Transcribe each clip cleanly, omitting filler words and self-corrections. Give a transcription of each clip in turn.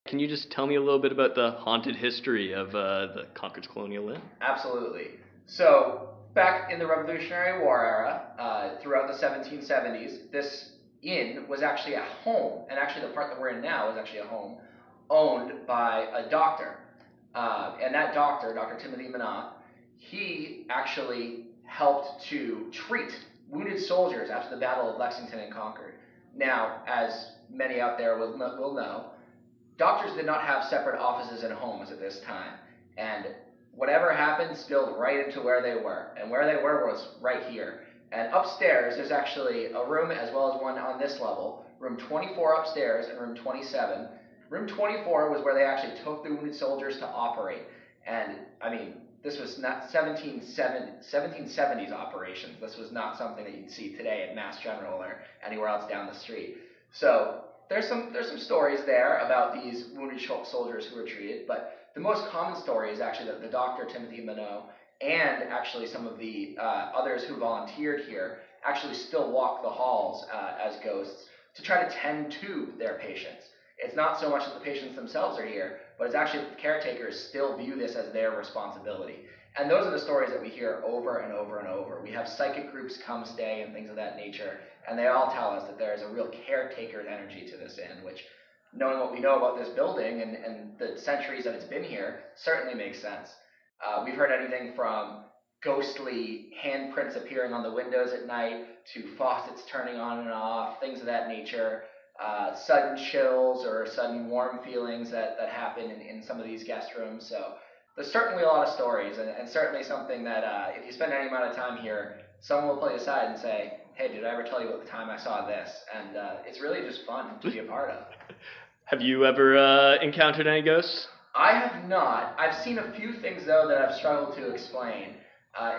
Can you just tell me a little bit about the haunted history of the Concord Colonial Inn? Absolutely. So, back in the Revolutionary War era, throughout the 1770s, this inn was actually a home, and actually the part that we're in now is actually a home, owned by a doctor. And that doctor, Dr. Timothy Minot, he actually helped to treat wounded soldiers after the Battle of Lexington and Concord. Now, as many out there will know, doctors did not have separate offices and homes at this time, and whatever happened spilled right into where they were, and where they were was right here. And upstairs, there's actually a room as well as one on this level, room 24 upstairs and room 27. Room 24 was where they actually took the wounded soldiers to operate, and I mean, this was not 1770s operations. This was not something that you'd see today at Mass General or anywhere else down the street. So there's some stories there about these wounded soldiers who were treated, but the most common story is actually that the doctor, Timothy Minot, and actually some of the others who volunteered here actually still walk the halls as ghosts to try to tend to their patients. It's not so much that the patients themselves are here, but it's actually that the caretakers still view this as their responsibility. And those are the stories that we hear over and over and over. We have psychic groups come stay and things of that nature, and they all tell us that there is a real caretaker energy to this inn, which, knowing what we know about this building and the centuries that it's been here, certainly makes sense. We've heard anything from ghostly handprints appearing on the windows at night to faucets turning on and off, things of that nature, sudden chills or sudden warm feelings that happen in some of these guest rooms. So there's certainly a lot of stories, and certainly something that if you spend any amount of time here, someone will pull you aside and say, hey, did I ever tell you about the time I saw this? And it's really just fun to be a part of. Have you ever encountered any ghosts? I have not. I've seen a few things, though, that I've struggled to explain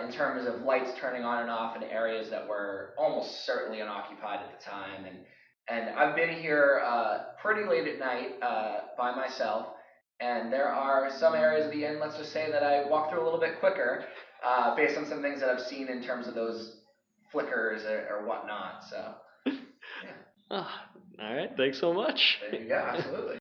in terms of lights turning on and off in areas that were almost certainly unoccupied at the time. And I've been here pretty late at night by myself, and there are some areas of the inn, let's just say, that I walk through a little bit quicker based on some things that I've seen in terms of those flickers or whatnot. So, yeah. Oh, all right. Thanks so much. There you go. Absolutely.